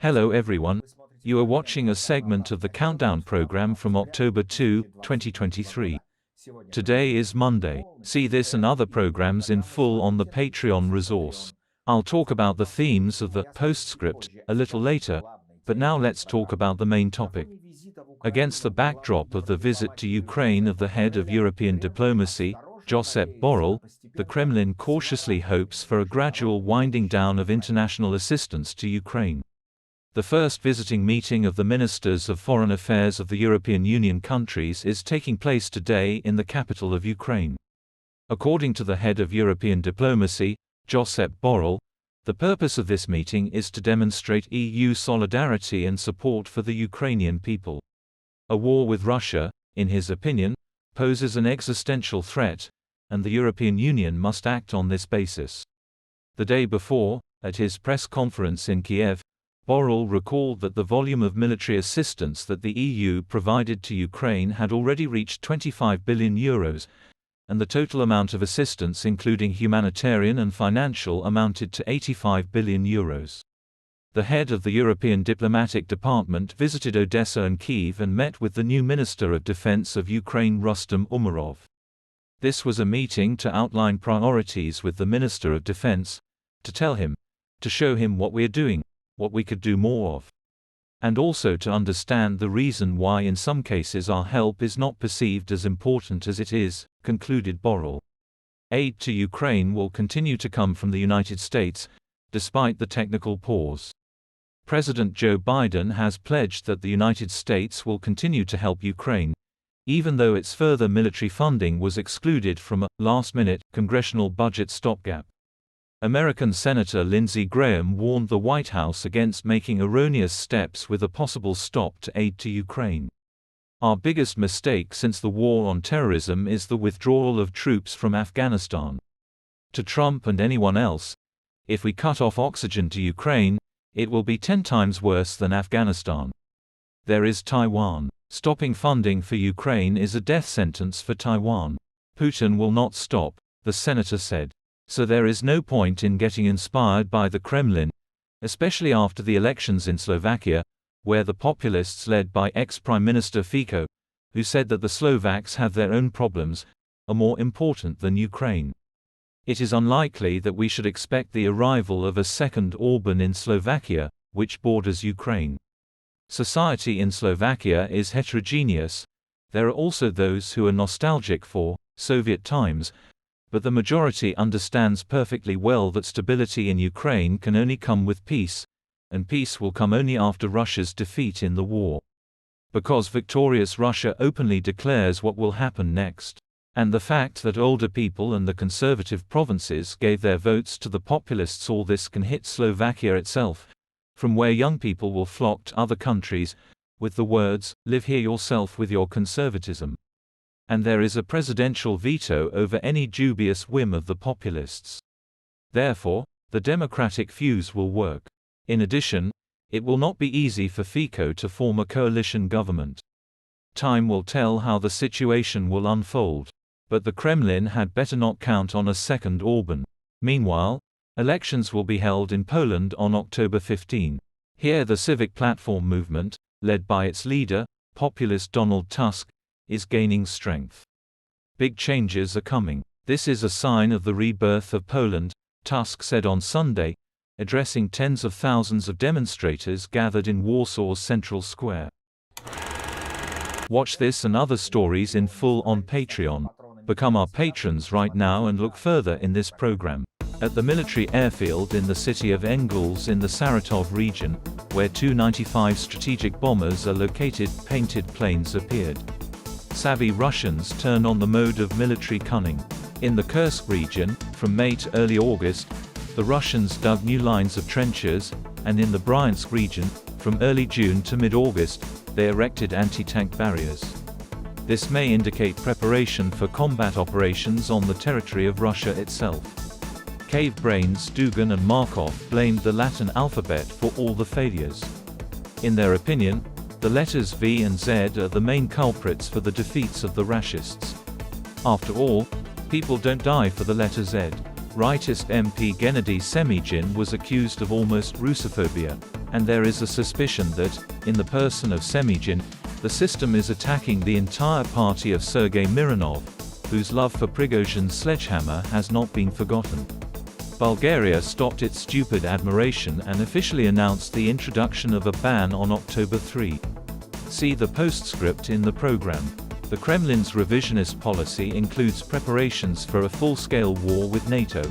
Hello everyone, you are watching a segment of the Countdown program from October 2, 2023. Today is Monday. See this and other programs in full on the Patreon resource. I'll talk about the themes of the postscript a little later, but now let's talk about the main topic. Against the backdrop of the visit to Ukraine of the head of European diplomacy, Josep Borrell, the Kremlin cautiously hopes for a gradual winding down of international assistance to Ukraine. The first visiting meeting of the Ministers of Foreign Affairs of the European Union countries is taking place today in the capital of Ukraine. According to the head of European diplomacy, Josep Borrell, the purpose of this meeting is to demonstrate EU solidarity and support for the Ukrainian people. A war with Russia, in his opinion, poses an existential threat, and the European Union must act on this basis. The day before, at his press conference in Kiev, Borrell recalled that the volume of military assistance that the EU provided to Ukraine had already reached €25 billion, and the total amount of assistance including humanitarian and financial amounted to €85 billion. The head of the European Diplomatic Department visited Odessa and Kyiv and met with the new Minister of Defense of Ukraine Rustem Umerov. This was a meeting to outline priorities with the Minister of Defense, to show him what we're doing, what we could do more of, and also to understand the reason why in some cases our help is not perceived as important as it is, concluded Borrell. Aid to Ukraine will continue to come from the United States, despite the technical pause. President Joe Biden has pledged that the United States will continue to help Ukraine, even though its further military funding was excluded from a last-minute congressional budget stopgap. American Senator Lindsey Graham warned the White House against making erroneous steps with a possible stop to aid to Ukraine. Our biggest mistake since the war on terrorism is the withdrawal of troops from Afghanistan. To Trump and anyone else, if we cut off oxygen to Ukraine, it will be 10 times worse than Afghanistan. There is Taiwan. Stopping funding for Ukraine is a death sentence for Taiwan. Putin will not stop, the senator said. So there is no point in getting inspired by the Kremlin, especially after the elections in Slovakia, where the populists led by ex-Prime Minister Fico, who said that the Slovaks have their own problems, are more important than Ukraine. It is unlikely that we should expect the arrival of a second Orban in Slovakia, which borders Ukraine. Society in Slovakia is heterogeneous. There are also those who are nostalgic for Soviet times, but the majority understands perfectly well that stability in Ukraine can only come with peace, and peace will come only after Russia's defeat in the war. Because victorious Russia openly declares what will happen next. And the fact that older people and the conservative provinces gave their votes to the populists, all this can hit Slovakia itself, from where young people will flock to other countries, with the words, "Live here yourself with your conservatism." And there is a presidential veto over any dubious whim of the populists. Therefore, the democratic fuse will work. In addition, it will not be easy for Fico to form a coalition government. Time will tell how the situation will unfold. But the Kremlin had better not count on a second Orban. Meanwhile, elections will be held in Poland on October 15. Here the Civic Platform movement, led by its leader, populist Donald Tusk, is gaining strength. Big changes are coming. This is a sign of the rebirth of Poland, Tusk said on Sunday, addressing tens of thousands of demonstrators gathered in Warsaw's Central Square. Watch this and other stories in full on Patreon. Become our patrons right now and look further in this program. At the military airfield in the city of Engels in the Saratov region, where Tu-95 strategic bombers are located, painted planes appeared. Savvy Russians turn on the mode of military cunning. In the Kursk region, from May to early August, the Russians dug new lines of trenches, and in the Bryansk region, from early June to mid-August, they erected anti-tank barriers. This may indicate preparation for combat operations on the territory of Russia itself. Cave brains Dugin and Markov blamed the Latin alphabet for all the failures. In their opinion, the letters V and Z are the main culprits for the defeats of the Rashists. After all, people don't die for the letter Z. Rightist MP Gennady Semygin was accused of almost Russophobia, and there is a suspicion that, in the person of Semygin, the system is attacking the entire party of Sergei Mironov, whose love for Prigozhin's sledgehammer has not been forgotten. Bulgaria stopped its stupid admiration and officially announced the introduction of a ban on October 3. See the postscript in the program. The Kremlin's revisionist policy includes preparations for a full-scale war with NATO,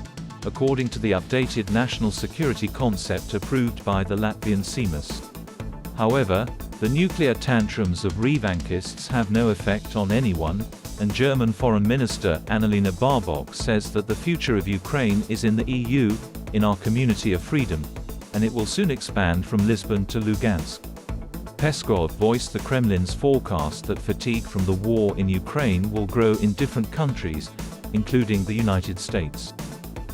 according to the updated national security concept approved by the Latvian Seimas. However, the nuclear tantrums of Revanchists have no effect on anyone, and German Foreign Minister Annalena Baerbock says that the future of Ukraine is in the EU, in our community of freedom, and it will soon expand from Lisbon to Lugansk. Peskov voiced the Kremlin's forecast that fatigue from the war in Ukraine will grow in different countries, including the United States.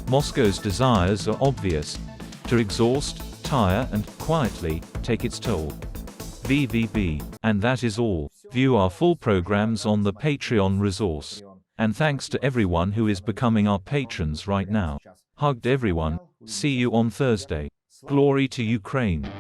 Moscow's desires are obvious: to exhaust, tire and, quietly, take its toll. VVB. And that is all. View our full programs on the Patreon resource. And thanks to everyone who is becoming our patrons right now. Hugged everyone. See you on Thursday. Glory to Ukraine.